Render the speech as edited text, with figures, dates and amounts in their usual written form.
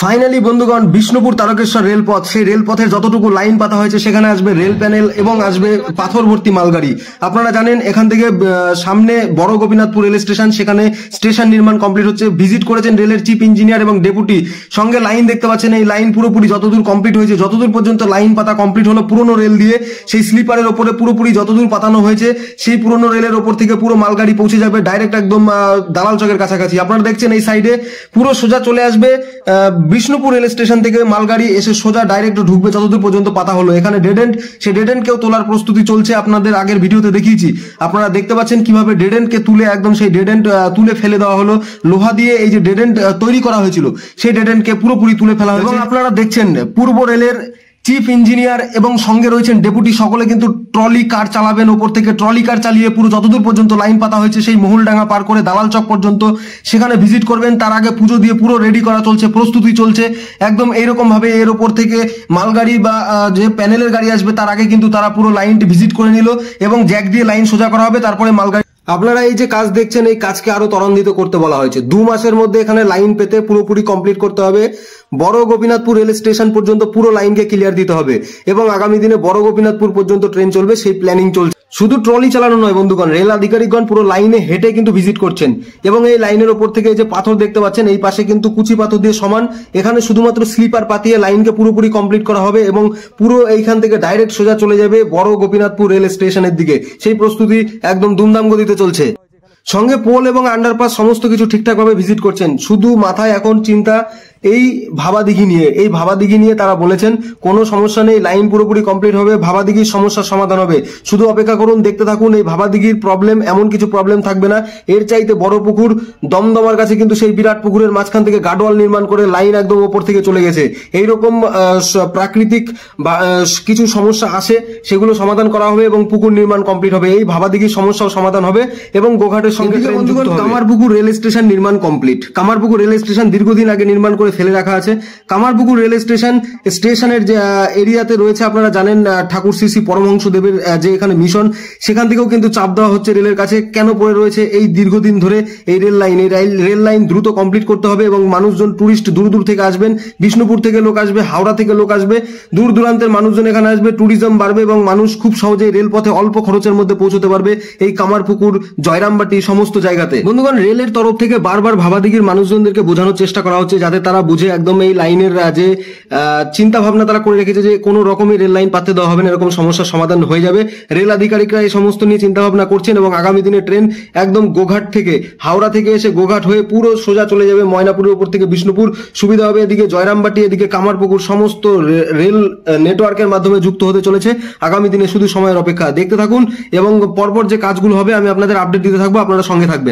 Finally বন্ধুগণ, বিষ্ণুপুর তারকেশ্বর রেলপথ, সেই রেলপথের যতটুকু লাইন পাতা হয়েছে সেখানে আসবে রেল প্যানেল এবং আসবে পাথর ভর্তি মালগাড়ি। আপনারা জানেন এখান থেকে সামনে বড় গোপীনাথপুর রেল স্টেশন, সেখানে স্টেশন নির্মাণ কমপ্লিট হচ্ছে। ভিজিট করেছেন রেলের চিফ ইঞ্জিনিয়ার এবং ডেপুটি, সঙ্গে লাইন দেখতে পাচ্ছেন। এই লাইন পুরোপুরি যতদূর কমপ্লিট হয়েছে, যতদূর পর্যন্ত লাইন পাতা কমপ্লিট হলো পুরনো রেল দিয়ে, সেই স্লিপারের ওপরে পুরোপুরি যতদূর পাতানো হয়েছে সেই পুরনো রেলের ওপর থেকে পুরো মালগাড়ি পৌঁছে যাবে ডাইরেক্ট একদম দালাল চকের কাছাকাছি। আপনারা দেখছেন এই সাইডে পুরো সোজা চলে আসবে বিষ্ণুপুর রেল স্টেশন থেকে মালগাড়ি এসে সোজা ডাইরেক্ট ঢুকবে যতদূর পর্যন্ত পাতা হলো। এখানে ডেড এন্ড, সেই ডেড এন্ড কেও তোলার প্রস্তুতি চলছে। আপনাদের আগের ভিডিওতে দেখিয়েছি, আপনারা দেখতে পাচ্ছেন কিভাবে ডেড এন্ড কে তুলে একদম সেই ডেড এন্ড তুলে ফেলে দেওয়া হলো। লোহা দিয়ে এই যে ডেড এন্ড তৈরি করা হয়েছিল সেই ডেড এন্ড কে পুরোপুরি তুলে ফেলা হয়েছে। এবং আপনারা দেখছেন পূর্ব রেলের চিফ ইঞ্জিনিয়ার এবং সঙ্গে রয়েছেন ডেপুটি, সকলে কিন্তু ট্রলি কার চালাবেন। ওপর থেকে ট্রলি কার চালিয়ে পুরো যতদূর পর্যন্ত লাইন পাতা হয়েছে সেই মহুলডাঙ্গা পার করে দালাল চক পর্যন্ত সেখানে ভিজিট করবেন। তার আগে পুজো দিয়ে পুরো রেডি করা চলছে, প্রস্তুতি চলছে একদম এইরকম ভাবে। এর ওপর থেকে মালগাড়ি বা যে প্যানেলের গাড়ি আসবে তার আগে কিন্তু তারা পুরো লাইনটি ভিজিট করে নিল এবং জ্যাক দিয়ে লাইন সোজা করা হবে। তারপরে মালগাড়ি, আপনারা এই যে কাজ দেখছেন এই কাজকে আরো ত্বরান্বিত করতে বলা হয়েছে। 2 মাসের মধ্যে এখানে লাইন পেতে পুরোপুরি কমপ্লিট করতে হবে। বড় গোপীনাথপুর রেল স্টেশন পর্যন্ত পুরো লাইনকে ক্লিয়ার দিতে হবে এবং আগামী দিনে বড় গোপীনাথপুর পর্যন্ত ট্রেন চলবে, সেই প্ল্যানিং চলছে। শুধু ট্রলি চালানো নয় বন্ধুগণ, রেল আধিকারিকগণ পুরো লাইনে হেঁটে কিন্তু ভিজিট করছেন এবং এই লাইনের ওপর থেকে যে পাথর দেখতে পাচ্ছেন এই পাশে কিন্তু কুচি পাথর দিয়ে সমান। এখানে শুধুমাত্র স্লিপার পাতিয়ে লাইনকে পুরোপুরি কমপ্লিট করা হবে এবং পুরো এইখান থেকে ডাইরেক্ট সোজা চলে যাবে বড় গোপীনাথপুর রেল স্টেশনের দিকে। সেই প্রস্তুতি একদম দুমদাম গতিতে চলছে। সঙ্গে পোল এবং আন্ডারপাস সমস্ত কিছু ঠিকঠাক ভাবে ভিজিট করছেন। শুধু মাথায় এখন চিন্তা এই ভাবাদিঘি নিয়ে। এই ভাবাদিঘি নিয়ে তারা বলেছেন কোনো সমস্যা নেই, লাইন পুরোপুরি কমপ্লিট হবে, ভাবাদিঘির সমস্যার সমাধান হবে। শুধু অপেক্ষা করুন, দেখতে থাকুন। এই ভাবাদিঘির প্রবলেম এমন কিছু প্রবলেম থাকবে না। এর চাইতে বড় পুকুর দমদমার কাছে কিন্তু সেই বিরাট পুকুরের মাঝখান থেকে গার্ডওয়াল নির্মাণ করে লাইন একদম ওপর থেকে চলে গেছে। এইরকম প্রাকৃতিক কিছু সমস্যা আসে, সেগুলো সমাধান করা হবে এবং পুকুর নির্মাণ কমপ্লিট হবে। এই ভাবাদিঘির সমস্যাও সমাধান হবে এবং গোঘাটের সঙ্গে কামারপুকুর রেল স্টেশন নির্মাণ কমপ্লিট। কামারপুকুর রেল স্টেশন দীর্ঘদিন আগে নির্মাণ করে ফেলে রাখা আছে। কামারপুকুর রেল স্টেশনের যে এরিয়াতে রয়েছে, আপনারা জানেন ঠাকুর শ্রী শ্রী পরমহংসদেবের যে এখানে মিশন, সেখান থেকেও কিন্তু চাপ দেওয়া হচ্ছে রেলের কাছে। কেন পড়ে রয়েছে এই দীর্ঘদিন ধরে এই রেল লাইন? এই রেল লাইন দ্রুত কমপ্লিট করতে হবে এবং মানুষজন, টুরিস্ট দূর দূর থেকে আসবেন। বিষ্ণুপুর থেকে লোক আসবে, হাওড়া থেকে লোক আসবে, দূর দূরান্তের মানুষজন এখানে আসবে, ট্যুরিজম বাড়বে এবং মানুষ খুব সহজেই রেলপথে অল্প খরচের মধ্যে পৌঁছতে পারবে এই কামারপুকুর, জয়রামবাটি সমস্ত জায়গাতে। বন্ধুগণ, রেলের তরফ থেকে বারবার ভাবাদিঘির মানুষজনদেরকে বোঝানোর চেষ্টা করা হচ্ছে যাতে তারা বুঝে একদম এই লাইনের যে চিন্তা ভাবনা তারা করে রেখেছে যে কোনো রকমই রেল লাইন পাততে দেওয়া হবে না, এরকম সমস্যার সমাধান হয়ে যাবে। রেল আধিকারিকরা এই সমস্ত নিয়ে চিন্তা ভাবনা করছেন এবং আগামী দিনে ট্রেন একদম গোঘাট থেকে, হাওড়া থেকে এসে গোঘাট হয়ে পুরো সোজা চলে যাবে ময়নাপুরের উপর থেকে বিষ্ণুপুর। সুবিধা হবে এদিকে জয়রামবাটি, এদিকে কামারপুকুর, সমস্ত রেল নেটওয়ার্কের মাধ্যমে যুক্ত হতে চলেছে। আগামী দিনে শুধু সময়ের অপেক্ষা। দেখতে থাকুন এবং পরপর যে কাজগুলো হবে আমি আপনাদের আপডেট দিতে থাকবো, আপনারা সঙ্গে থাকবেন।